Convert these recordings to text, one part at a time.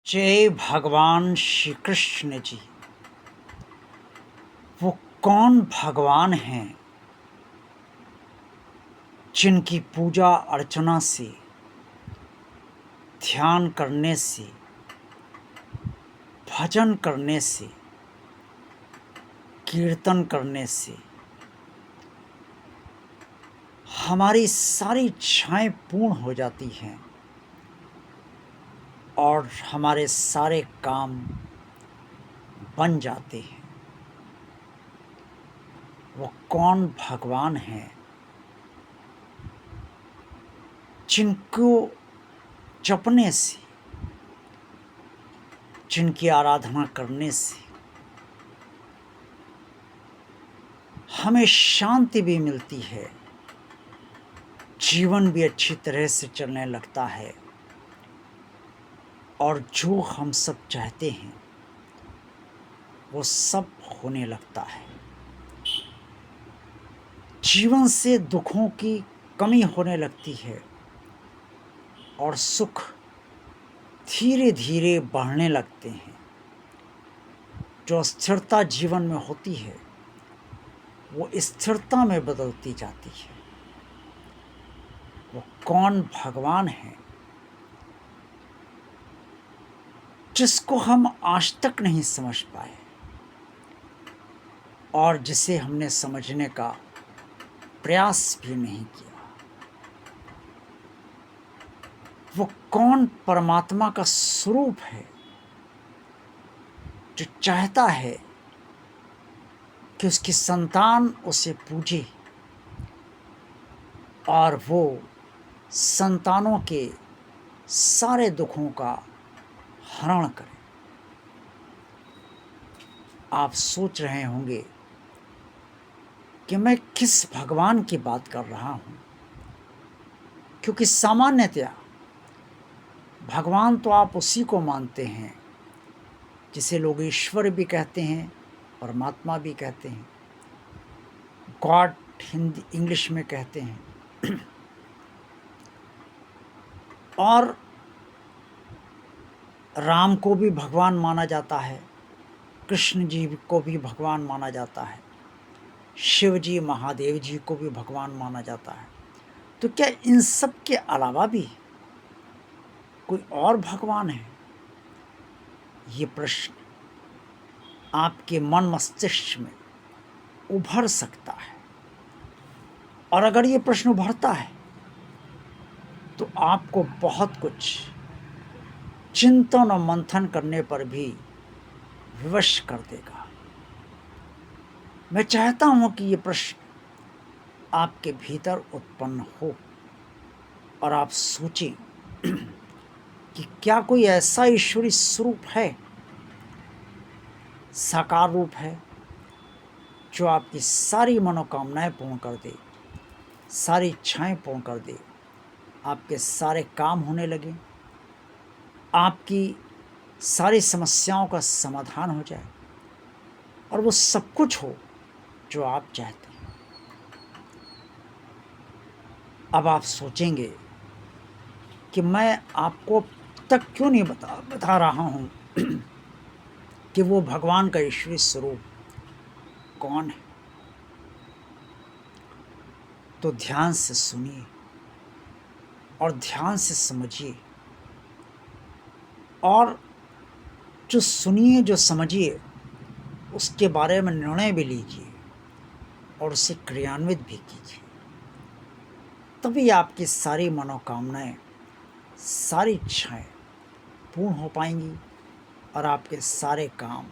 जय भगवान श्री कृष्ण जी। वो कौन भगवान हैं जिनकी पूजा अर्चना से, ध्यान करने से, भजन करने से, कीर्तन करने से हमारी सारी इच्छाएं पूर्ण हो जाती हैं और हमारे सारे काम बन जाते हैं। वो कौन भगवान हैं जिनको जपने से, जिनकी आराधना करने से हमें शांति भी मिलती है, जीवन भी अच्छी तरह से चलने लगता है और जो हम सब चाहते हैं वो सब होने लगता है। जीवन से दुखों की कमी होने लगती है और सुख धीरे धीरे बढ़ने लगते हैं। जो स्थिरता जीवन में होती है वो स्थिरता में बदलती जाती है। वो कौन भगवान है जिसको हम आज तक नहीं समझ पाए और जिसे हमने समझने का प्रयास भी नहीं किया। वो कौन परमात्मा का स्वरूप है जो चाहता है कि उसकी संतान उसे पूजे और वो संतानों के सारे दुखों का हरण करे। आप सोच रहे होंगे कि मैं किस भगवान की बात कर रहा हूँ, क्योंकि सामान्यतया भगवान तो आप उसी को मानते हैं जिसे लोग ईश्वर भी कहते हैं, परमात्मा भी कहते हैं, गॉड हिंदी इंग्लिश में कहते हैं और राम को भी भगवान माना जाता है, कृष्ण जी को भी भगवान माना जाता है, शिव जी महादेव जी को भी भगवान माना जाता है। तो क्या इन सब के अलावा भी कोई और भगवान है? ये प्रश्न आपके मन मस्तिष्क में उभर सकता है और अगर ये प्रश्न उभरता है तो आपको बहुत कुछ चिंतन और मंथन करने पर भी विवश कर देगा। मैं चाहता हूं कि ये प्रश्न आपके भीतर उत्पन्न हो और आप सोचें कि क्या कोई ऐसा ईश्वरीय स्वरूप है, साकार रूप है, जो आपकी सारी मनोकामनाएं पूर्ण कर दे, सारी इच्छाएं पूर्ण कर दे, आपके सारे काम होने लगे, आपकी सारी समस्याओं का समाधान हो जाए और वो सब कुछ हो जो आप चाहते हैं। अब आप सोचेंगे कि मैं आपको अब तक क्यों नहीं बता रहा हूँ कि वो भगवान का ईश्वरीय स्वरूप कौन है। तो ध्यान से सुनिए और ध्यान से समझिए और जो सुनिए, जो समझिए, उसके बारे में निर्णय भी लीजिए और उसे क्रियान्वित भी कीजिए। तभी आपकी सारी मनोकामनाएं, सारी इच्छाएं पूर्ण हो पाएंगी और आपके सारे काम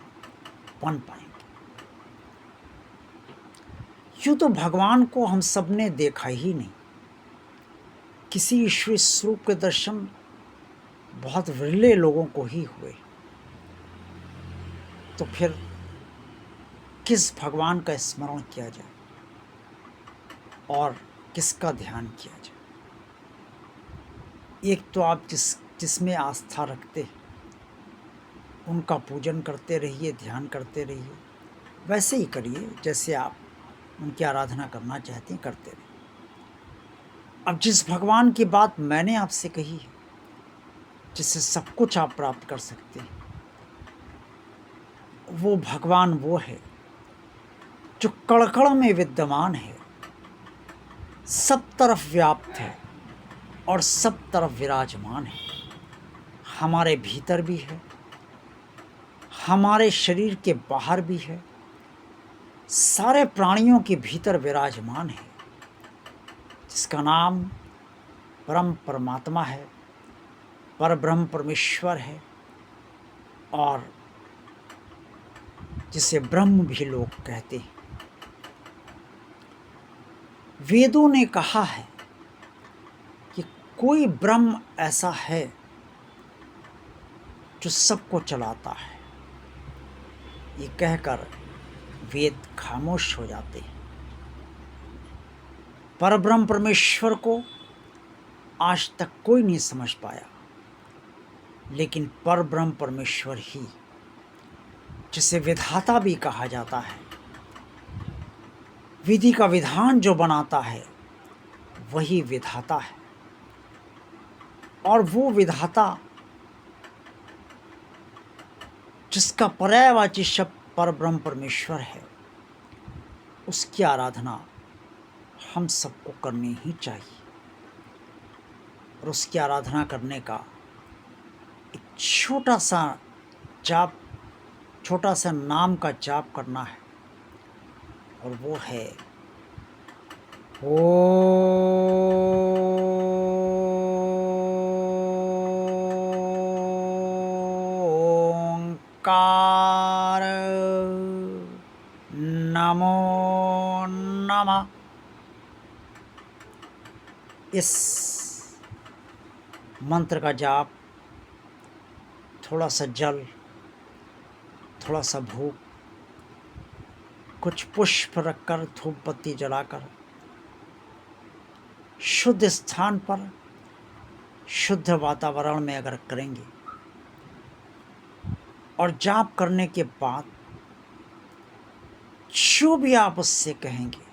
बन पाएंगे। यूँ तो भगवान को हम सब ने देखा ही नहीं। किसी ईश्वरीय स्वरूप के दर्शन बहुत विरले लोगों को ही हुए। तो फिर किस भगवान का स्मरण किया जाए और किसका ध्यान किया जाए? एक तो आप जिसमें आस्था रखते हैं उनका पूजन करते रहिए, ध्यान करते रहिए, वैसे ही करिए जैसे आप उनकी आराधना करना चाहते हैं, करते रहिए। अब जिस भगवान की बात मैंने आपसे कही है जिससे सब कुछ आप प्राप्त कर सकते हैं। वो भगवान वो है जो कण-कण में विद्यमान है, सब तरफ व्याप्त है और सब तरफ विराजमान है। हमारे भीतर भी है, हमारे शरीर के बाहर भी है, सारे प्राणियों के भीतर विराजमान है, जिसका नाम परम परमात्मा है, परब्रह्म परमेश्वर है और जिसे ब्रह्म भी लोग कहते हैं। वेदों ने कहा है कि कोई ब्रह्म ऐसा है जो सबको चलाता है। ये कहकर वेद खामोश हो जाते हैं। परब्रह्म परमेश्वर को आज तक कोई नहीं समझ पाया, लेकिन परब्रह्म परमेश्वर ही, जिसे विधाता भी कहा जाता है, विधि का विधान जो बनाता है वही विधाता है। और वो विधाता जिसका पर्यायवाची शब्द परब्रह्म परमेश्वर है, उसकी आराधना हम सबको करनी ही चाहिए। और उसकी आराधना करने का एक छोटा सा नाम का जाप करना है, और वो है ओंकार नमो नमः। इस मंत्र का जाप थोड़ा सा जल, थोड़ा सा भूख, कुछ पुष्प रखकर, धूप बत्ती जलाकर, शुद्ध स्थान पर, शुद्ध वातावरण में अगर करेंगे और जाप करने के बाद जो भी आप उससे कहेंगे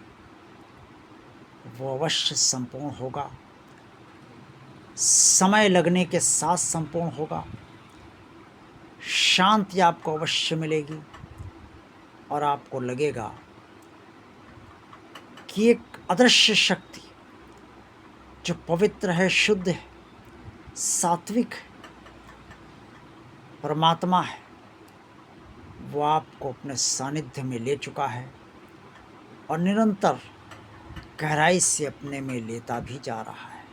वो अवश्य संपूर्ण होगा, समय लगने के साथ संपूर्ण होगा, शांति आपको अवश्य मिलेगी और आपको लगेगा कि एक अदृश्य शक्ति जो पवित्र है, शुद्ध है, सात्विक है, परमात्मा है, वो आपको अपने सानिध्य में ले चुका है और निरंतर गहराई से अपने में लेता भी जा रहा है।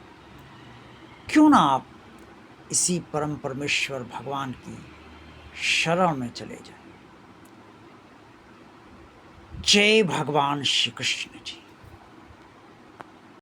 क्यों ना आप इसी परम परमेश्वर भगवान की शरण में चले जाएं। जय भगवान श्री कृष्ण जी।